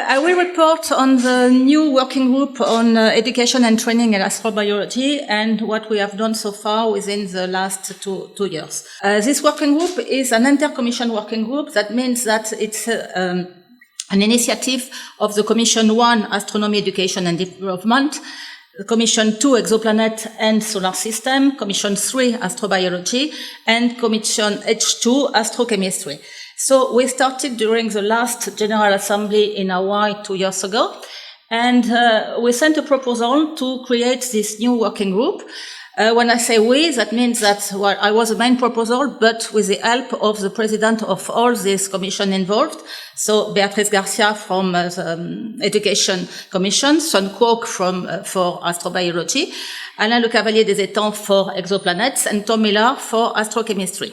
I will report on the new working group on education and training in astrobiology and what we have done so far within the last two years. This working group is an inter-commission working group. That means that it's an initiative of the Commission 1, Astronomy, Education and Development, Commission 2, Exoplanet and Solar System, Commission 3, Astrobiology, and Commission H2, Astrochemistry. So we started during the last General Assembly in Hawaii 2 years ago, and we sent a proposal to create this new working group. When I say we, that means that I was the main proposal, but with the help of the president of all this commission involved. So Beatriz Garcia from the Education Commission, Sun Kwok for Astrobiology, Alain Le Cavalier des Étangs for Exoplanets, and Tom Miller for Astrochemistry.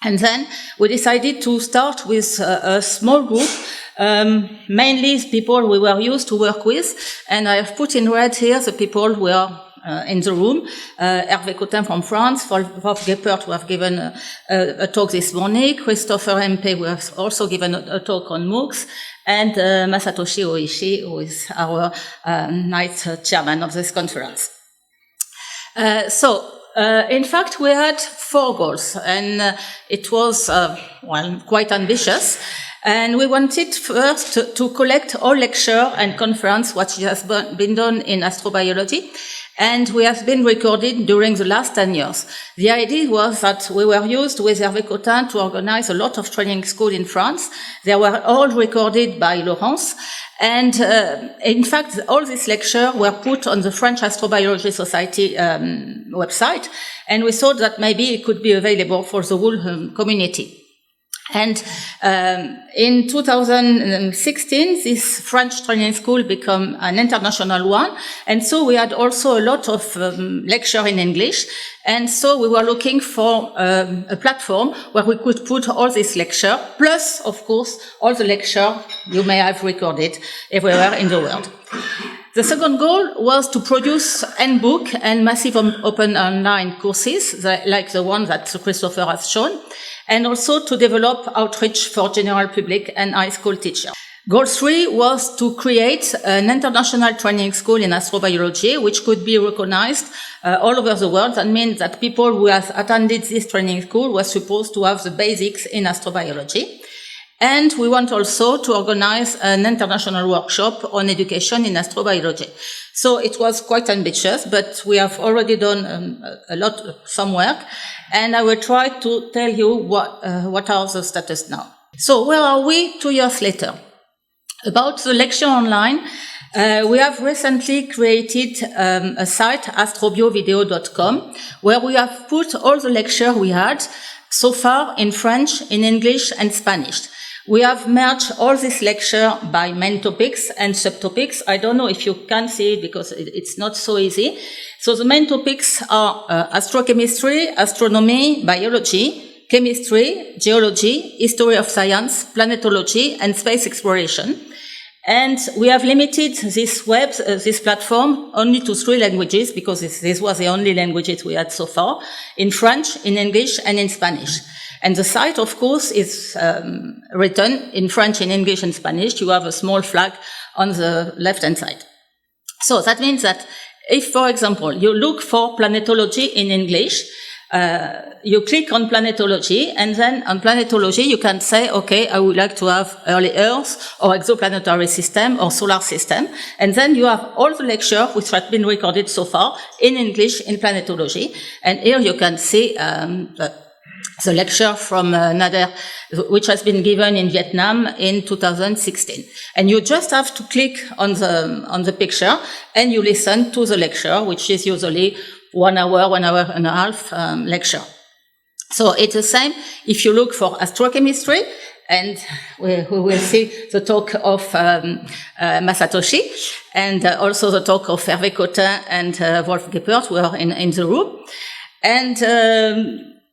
And then we decided to start with a small group, mainly people we were used to work with. And I have put in red here the people who are in the room. Hervé Cotin from France, Wolf Geppert, who have given a talk this morning, Christopher Mpe, who has also given a talk on MOOCs, and Masatoshi Oishi, who is our ninth chairman of this conference. In fact, we had 4 goals, and it was, quite ambitious. And we wanted first to collect all lecture and conference, what has been done in astrobiology, and we have been recorded during the last 10 years. The idea was that we were used with Hervé Cotin to organize a lot of training schools in France. They were all recorded by Laurence. And in fact, all these lectures were put on the French Astrobiology Society website, and we thought that maybe it could be available for the whole community. And in 2016, this French training school became an international one, and so we had also a lot of lecture in English, and so we were looking for a platform where we could put all this lecture, plus, of course, all the lecture you may have recorded everywhere in the world. The second goal was to produce handbook and massive open online courses, like the one that Christopher has shown, and also to develop outreach for general public and high school teachers. Goal 3 was to create an international training school in astrobiology, which could be recognized all over the world. That means that people who have attended this training school were supposed to have the basics in astrobiology. And we want also to organize an international workshop on education in astrobiology. So it was quite ambitious, but we have already done some work, and I will try to tell you what are the status now. So where are we 2 years later? About the lecture online, we have recently created a site, astrobiovideo.com, where we have put all the lecture we had so far in French, in English, and Spanish. We have merged all this lecture by main topics and subtopics. I don't know if you can see it because it's not so easy. So the main topics are astrochemistry, astronomy, biology, chemistry, geology, history of science, planetology, and space exploration. And we have limited this platform only to 3 languages because this was the only languages we had so far, in French, in English, and in Spanish. And the site, of course, is written in French, in English, and Spanish. You have a small flag on the left-hand side. So that means that if, for example, you look for planetology in English, you click on planetology, and then on planetology you can say, okay, I would like to have early Earth, or exoplanetary system, or solar system. And then you have all the lecture which have been recorded so far in English in planetology. And here you can see the lecture from Nader, which has been given in Vietnam in 2016. And you just have to click on the picture, and you listen to the lecture, which is usually 1 hour, 1 hour and a half lecture. So it's the same if you look for astrochemistry, and we will see the talk of Masatoshi, and also the talk of Hervé Cotin and Wolf Geppert, who are in the room. And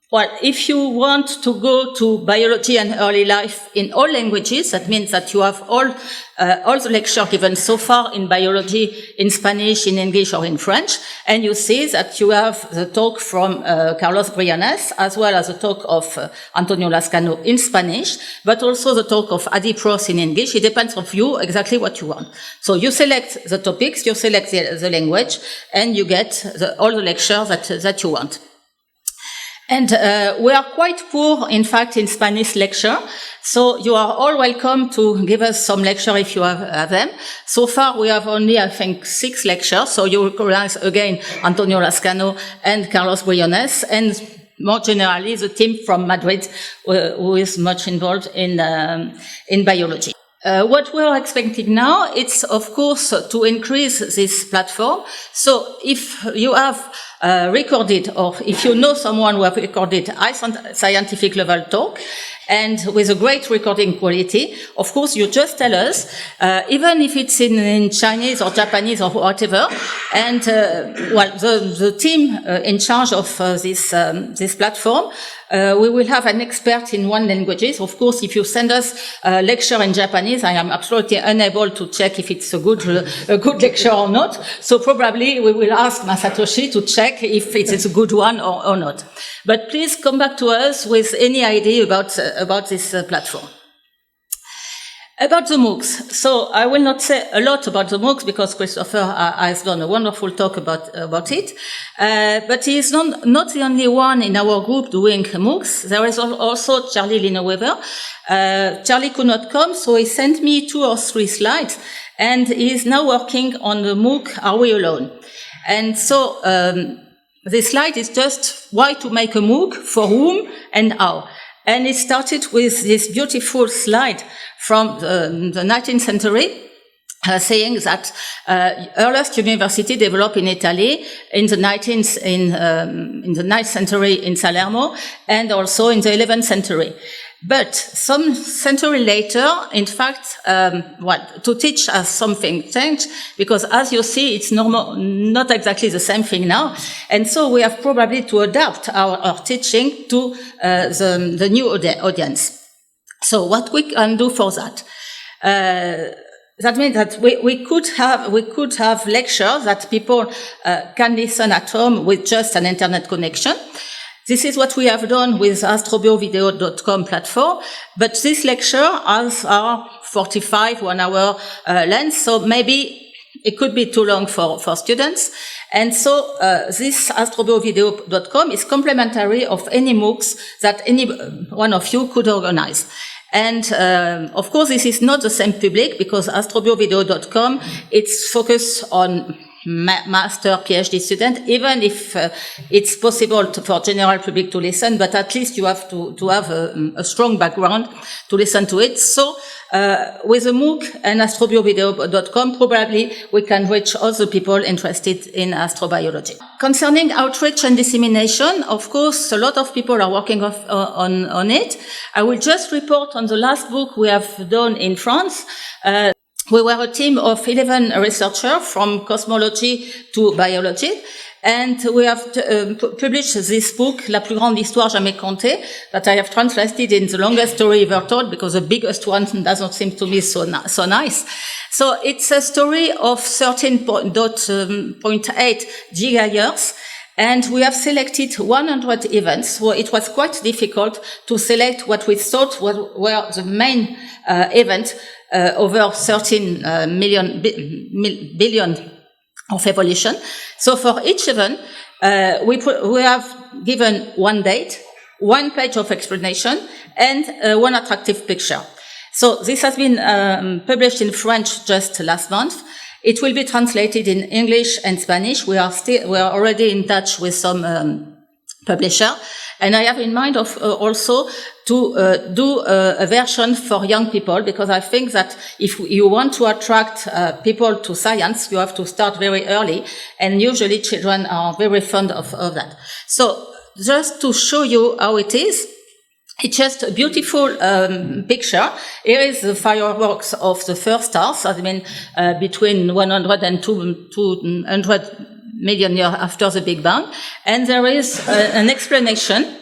Well, if you want to go to biology and early life in all languages, that means that you have all the lecture given so far in biology, in Spanish, in English, or in French, and you see that you have the talk from Carlos Briones, as well as the talk of Antonio Lascano in Spanish, but also the talk of Adi Pross in English. It depends on you exactly what you want. So you select the topics, you select the language, and you get all the lectures that you want. And we are quite poor, in fact, in Spanish lecture. So you are all welcome to give us some lecture if you have them. So far, we have only, I think, 6 lectures. So you recognize again Antonio Lascano and Carlos Briones, and more generally the team from Madrid, who is much involved in biology. What we're expecting now, it's of course to increase this platform. So if you have recorded, or if you know someone who have recorded high scientific level talk, and with a great recording quality, of course, you just tell us, even if it's in Chinese or Japanese or whatever, and the team in charge of this platform, we will have an expert in one language. Of course, if you send us a lecture in Japanese, I am absolutely unable to check if it's a good lecture or not. So probably we will ask Masatoshi to check if it is a good one or not. But please come back to us with any idea about this platform. About the MOOCs. So I will not say a lot about the MOOCs because Christopher has done a wonderful talk about it. But he is not the only one in our group doing MOOCs. There is also Charlie Lineweaver. Charlie could not come, so he sent me 2 or 3 slides, and he is now working on the MOOC, Are We Alone? And so, this slide is just why to make a MOOC, for whom, and how. And it started with this beautiful slide from the 19th century, saying that earliest university developed in Italy in the 9th century in Salerno, and also in the 11th century. But some century later, in fact, to teach us something changed, because as you see, it's not exactly the same thing now. And so we have probably to adapt our teaching to the new audience. So what we can do for that? That means that we could have lectures that people can listen at home with just an internet connection. This is what we have done with astrobiovideo.com platform, but this lecture has our 45 1-hour length, so maybe it could be too long for students. And so this astrobiovideo.com is complementary of any MOOCs that any one of you could organize. And of course, this is not the same public, because astrobiovideo.com, it's focused on master, PhD student, even if it's possible for general public to listen, but at least you have to have a strong background to listen to it. So with a MOOC and astrobiovideo.com, probably we can reach all the people interested in astrobiology. Concerning outreach and dissemination, of course, a lot of people are working on it. I will just report on the last book we have done in France. We were a team of 11 researchers from cosmology to biology, and we have published this book, La plus grande histoire jamais contée, that I have translated in the longest story ever told, because the biggest one doesn't seem to me so nice. So it's a story of 13.8 gigayears, and we have selected 100 events. So it was quite difficult to select what we thought were the main event over 13 billion of evolution. So for each event, we have given one date, one page of explanation, and one attractive picture. So this has been published in French just last month. It will be translated in English and Spanish. We are already in touch with some publisher, and I have in mind of also to do a version for young people, because I think that if you want to attract people to science, you have to start very early, and usually children are very fond of that. So just to show you how it is, it's just a beautiful picture. Here is the fireworks of the first stars, I mean, between 100 and 200 million years after the Big Bang. And there is an explanation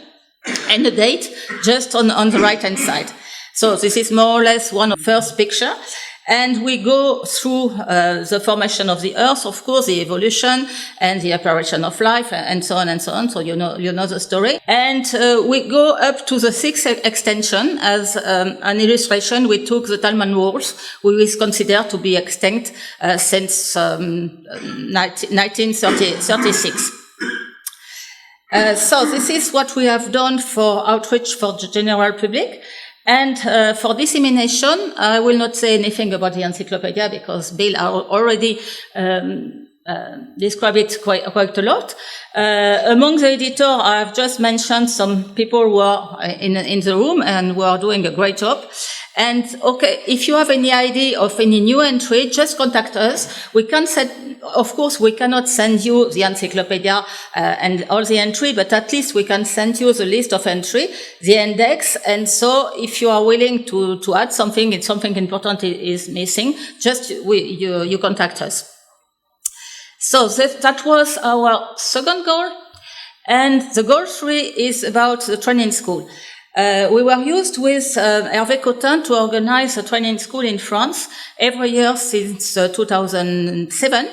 and a date just on the right-hand side. So this is more or less one of the first picture. And we go through the formation of the Earth, of course, the evolution and the apparition of life, and so on and so on. So you know the story. And we go up to the sixth extension as an illustration. We took the Talman wolves, who is considered to be extinct since 1936. So this is what we have done for outreach for the general public. And for dissemination, I will not say anything about the encyclopedia because Bill already described it quite a lot. Among the editor, I have just mentioned some people who are in the room and who are doing a great job. And okay, if you have any idea of any new entry, just contact us. We can of course, we cannot send you the encyclopedia and all the entry, but at least we can send you the list of entry, the index. And so if you are willing to add something, if something important is missing, just you contact us. So that was our second goal. And the goal 3 is about the training school. We were used with Hervé Cotin to organize a training school in France every year since 2007.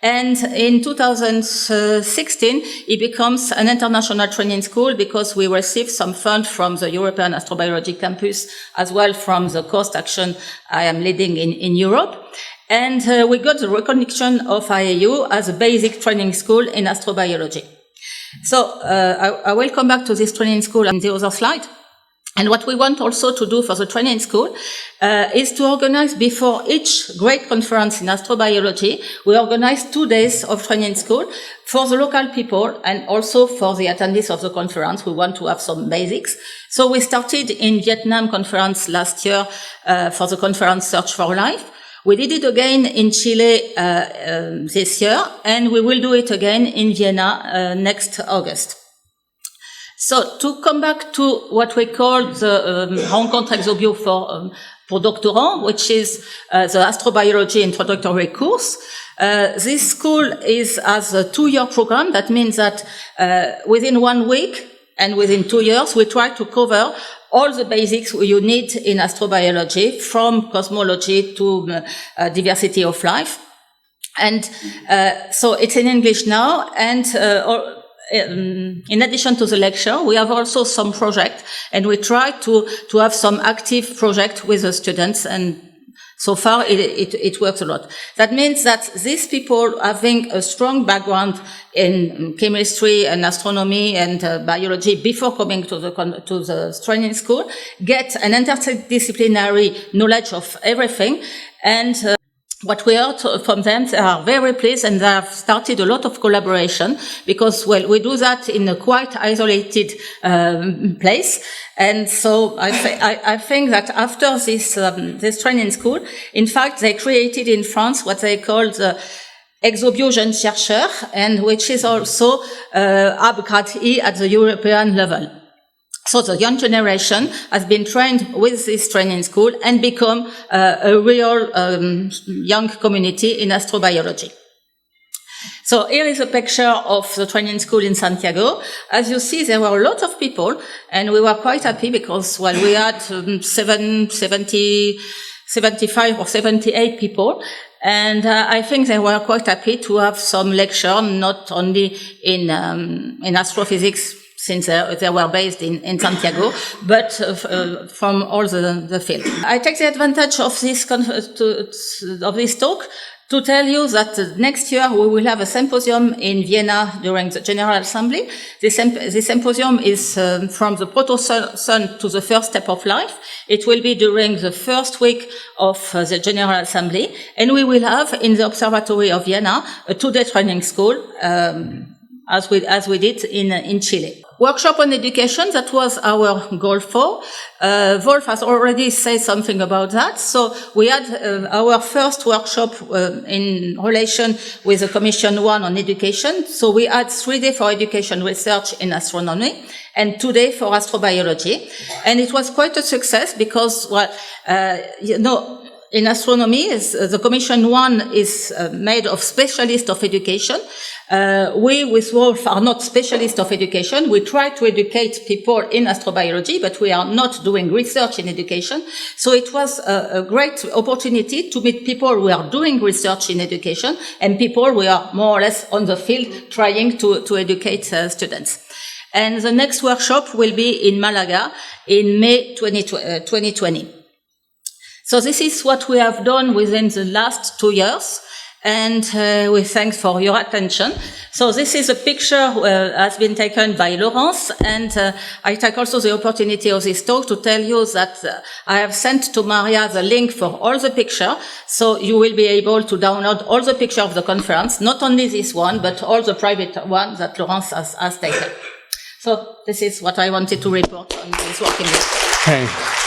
And in 2016, it becomes an international training school because we received some funds from the European Astrobiology campus, as well from the coast action I am leading in Europe. And we got the recognition of IAU as a basic training school in astrobiology. So I will come back to this training school on the other slide. And what we want also to do for the training school is to organize before each great conference in astrobiology, we organize 2 days of training school for the local people and also for the attendees of the conference. We want to have some basics. So we started in Vietnam conference last year for the conference Search for Life. We did it again in Chile this year, and we will do it again in Vienna next August. So to come back to what we call the Rencontre Exobio for doctorants, which is the astrobiology introductory course. This school is as a 2-year program. That means that within 1 week and within 2 years, we try to cover all the basics you need in astrobiology, from cosmology to diversity of life. And so it's in English now, and in addition to the lecture, we have also some project, and we try to have some active project with the students, and so far it works a lot. That means that these people having a strong background in chemistry and astronomy and biology before coming to the training school get an interdisciplinary knowledge of everything, and what we heard from them, they are very pleased, and they have started a lot of collaboration because, well, we do that in a quite isolated place. And so I think that after this training school, in fact, they created in France what they call the Exobio Jeunes Chercheurs, and which is also upgrade at the European level. So the young generation has been trained with this training school and become a real young community in astrobiology. So here is a picture of the training school in Santiago. As you see, there were a lot of people, and we were quite happy because, well, we had 75 or 78 people. And I think they were quite happy to have some lecture, not only in astrophysics, since they were based in Santiago, but from all the field. I take the advantage of this talk to tell you that next year we will have a symposium in Vienna during the General Assembly. This symposium is from the proto-sun to the first step of life. It will be during the first week of the General Assembly, and we will have in the Observatory of Vienna a 2-day training school, as we did in Chile. Workshop on education, that was our goal 4. Wolf has already said something about that. So we had our first workshop in relation with the Commission 1 on education. So we had 3 days for education research in astronomy and 2 days for astrobiology. And it was quite a success because, well, in astronomy, the Commission 1 is made of specialists of education. We with Wolf are not specialists of education. We try to educate people in astrobiology, but we are not doing research in education. So it was a great opportunity to meet people who are doing research in education and people who are more or less on the field trying to educate students. And the next workshop will be in Malaga in May 2020. So this is what we have done within the last 2 years. And we thank for your attention. So this is a picture has been taken by Laurence, and I take also the opportunity of this talk to tell you that I have sent to Maria the link for all the picture, so you will be able to download all the picture of the conference, not only this one, but all the private ones that Laurence has taken. So this is what I wanted to report on this working group. Hey.